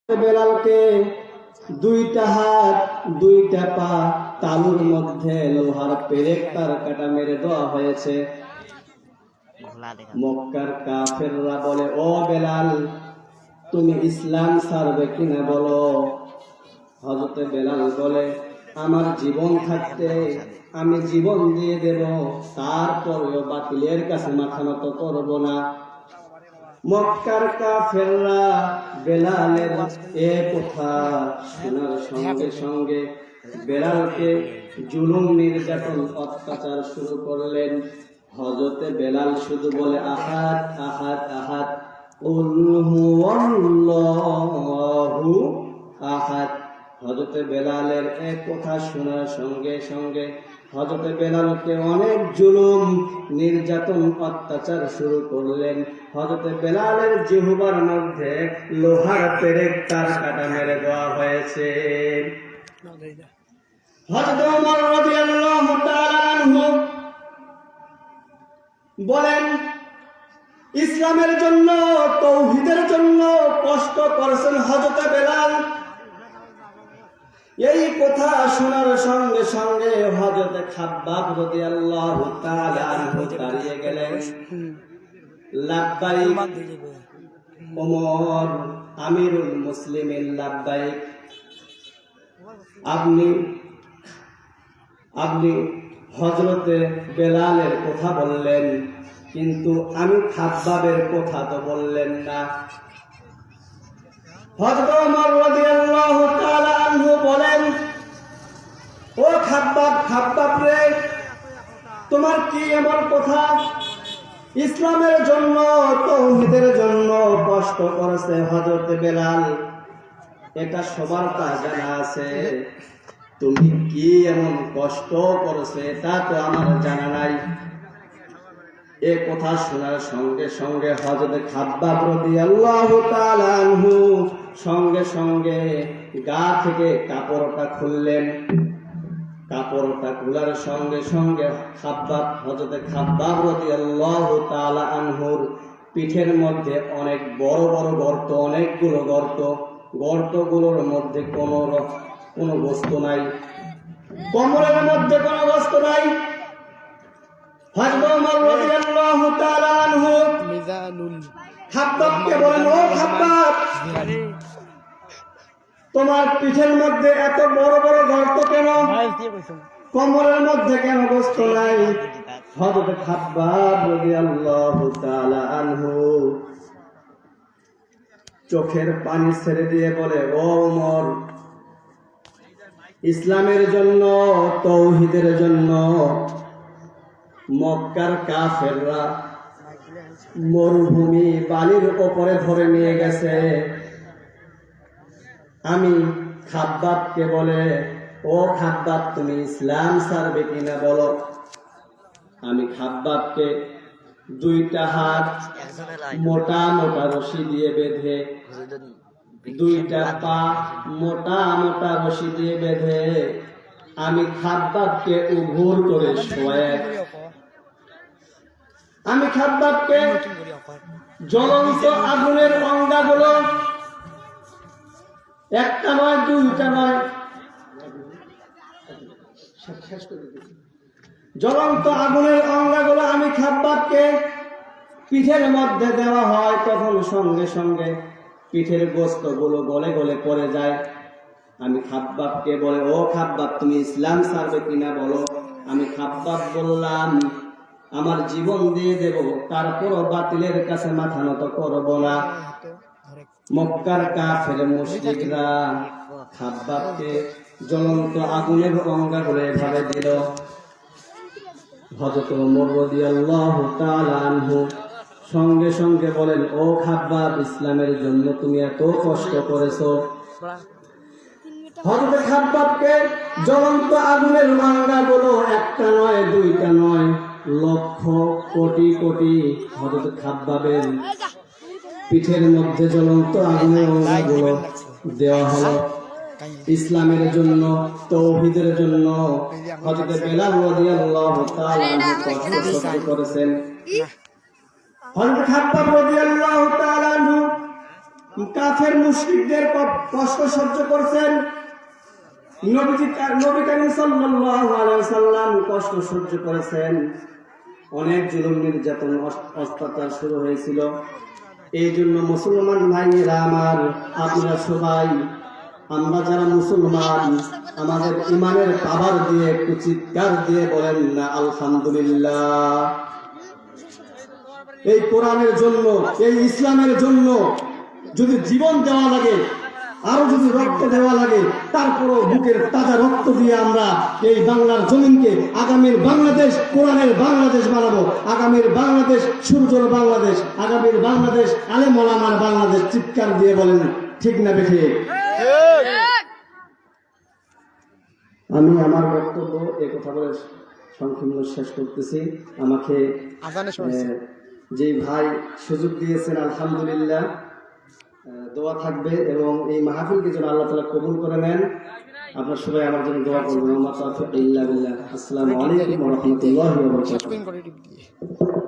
বেলালকে দুইটা হাত দুইটা পা তালুর মধ্যে লোহার পেরেক তার কাটা মেরে দেওয়া হয়েছে। মক্কার কাফেররা বলে, ও বেলাল, তুমি ইসলাম ছাড়বে কিনা বলো। হযরত বেলাল বলে, আমার জীবন থাকতে আমি জীবন দিয়ে দেব, তারপরেও বাতিলের কাছে মাথা নত করব না। মক্কার কাফেররা বেলালের এ কথা শোনার সঙ্গে সঙ্গে বেলালকে জুলুম নির্যাতন অত্যাচার শুরু করলেন। হযরতে বেলাল শুধু বলে, আহাদ আহাদ আহাদ, কুল হুয়াল্লাহু আহাদ। হযরতে বেলালের এক কথা শোনার সঙ্গে সঙ্গে হযরতে বেলালকে অনেক জুলুম নির্যাতন অত্যাচার শুরু করলেন। হযরতে বেলালের জিহ্বার মধ্যে লোহার পেরেক তার কাটা মেরে দেওয়া হয়েছে। হযরত ওমর রাদিয়াল্লাহু তাআলা আনহু বলেন, ইসলামের জন্য তাওহীদের জন্য কষ্ট করেছেন হযরত বেলাল। এই কথা শোনার সঙ্গে সঙ্গে হযরত খাব্বাব রাদিয়াল্লাহু তাআলা আনহু দাঁড়িয়ে গেলেন। লাব্বাইক ওমর আমিরুল মুসলিমিন, লাব্বাইক। আপনি হযরতে বেলালের কথা বললেন, কিন্তু আমি খাব্বাবের কথা তো বললেন না। হযরত ওমর রাদিয়াল্লাহু তাআলা আনহু বলেন, ও খাব্বাব, খাব্বাব রে, তোমার কি এমন কথা? ইসলামের জন্য তাওহীদের জন্য কষ্ট করেছে হযরত বেলাল, এটা সবার তা জানা আছে। তুমি কি এমন কষ্ট করেছে এটা তো আমার জানা নাই। এ কথা শোনার সঙ্গে সঙ্গে হযরত খাব্বাব রাদিয়াল্লাহু তাআলা আনহু সঙ্গে সঙ্গে গা থেকে কাপড়টা খুললেন। কাপড়টা খোলার সঙ্গে সঙ্গে হযরত খাব্বাব রাদিয়াল্লাহু তাআলা আনহুর পিঠের মধ্যে অনেক বড় বড় গর্ত, অনেকগুলো গর্ত। গর্তগুলোর মধ্যে কোনো বস্তু নাই, কোমরের মধ্যে কোনো বস্তু নাই। হযরত ওমর রাদিয়াল্লাহু তাআলা আনহু খাব্বাবকে বলেন, ও খাব্বাব, তোমার পিঠের মধ্যে এত বড় বড় গর্ত কেন? কোমরের মধ্যে কেন বস্তু নাই? হযরত খাব্বাব রাদিয়াল্লাহু তাআলা আনহু চোখের পানি ছেড়ে দিয়ে বলে, ও ওমর, ইসলামের জন্য তাওহীদের জন্য মক্কার কাফেররা মরুভূমি বালির উপরে ধরে নিয়ে গেছে। আমি খাব্বাবকে বলে, ও খাব্বাব, তুমি ইসলাম ছাড়বে কিনা বলো। আমি খাব্বাবকে দুইটা হাত মোটা মোটা রশি দিয়ে বেঁধে, দুইটা পা মোটা মোটা রশি দিয়ে বেঁধে আমি খাব্বাবকে উঘুর করে শোয়ে, আমি খাব্বাবকে জ্বলন্ত আগুনের অঙ্গাগুলো, একটা নয় দুইটা নয়, জ্বলন্ত আগুনের অঙ্গাগুলো আমি খাব্বাবকে পিঠের মধ্যে দেওয়া হয়, তখন সঙ্গে সঙ্গে পিঠের গোশতগুলো গলে গলে পড়ে যায়। আমি খাব্বাবকে বলে, ও খাব্বাব, তুমি ইসলাম ছাড়বে কিনা বলো। আমি খাব্বাব বললাম, আমার জীবন দিয়ে দেব, তারপরও বাতিলের কাছে মাথা নত করব না। মক্কার কাফের মুশরিকরা খাব্বাবকে জ্বলন্ত আগুনের অঙ্গাগুলো এভাবে দিল। হযরত ওমর রাদিয়াল্লাহু তাআলা আনহু সঙ্গে সঙ্গে বলেন, ও খাব্বাব, ইসলামের জন্য তুমি এত কষ্ট করেছো। হযরত খাব্বাবকে জ্বলন্ত আগুনের অঙ্গাগুলো একটা নয় দুইটা নয়, লক্ষ কোটি কোটি হযরত খাব্বাবের পিঠের মধ্যে জ্বলন্ত আগুনের অঙ্গাগুলো দেওয়া হলো। ইসলামের জন্য তাওহীদের জন্য হযরত বেলাল রাদিয়াল্লাহু তাআলা কষ্ট সহ্য করেছেন। হযরত খাব্বাব রাদিয়াল্লাহু তাআলা কাফের মুশরিকদের কষ্ট সহ্য করছেন, নবী করিম সাল্লাল্লাহু আলাইহি ওয়াসাল্লাম কষ্ট সহ্য করেছেন। অনেক জুলুম নির্যাতন অত্যাচার শুরু হয়েছিল। এই জন্য মুসলমান ভাইয়েরা আমার, আপনারা সবাই, আমরা যারা মুসলমান, আমাদের ইমানের পাওয়ার দিয়ে একটু চিৎকার দিয়ে বলেন না আলহামদুলিল্লাহ। এই কোরআনের জন্য, এই ইসলামের জন্য যদি জীবন দেওয়া লাগে, আরো যদি রক্ত দেওয়া লাগে, তারপরও বুকের তাজা রক্ত দিয়ে আমরা এই বাংলার জমিনকে আগামীর বাংলাদেশ, কোরআনের বাংলাদেশ বানাবো। আগামীর বাংলাদেশ সূর্যর বাংলাদেশ, আগামীর বাংলাদেশ আলেম ওলামার বাংলাদেশ। চিৎকার দিয়ে বলেন ঠিক না বেঠে? আমি আমার বক্তব্য এই কথা বলে সংক্ষিপ্ত শেষ করতেছি। আমাকে যে ভাই সুযোগ দিয়েছেন, আলহামদুলিল্লাহ, দোয়া থাকবে এবং এই মাহফিলকে যেন আল্লাহ তাআলা কবুল করে নেন। আপনারা সবাই আমার জন্য দোয়া করবেন। আসসালামু আলাইকুম ওয়া রাহমাতুল্লাহি ওয়া বারাকাতুহু।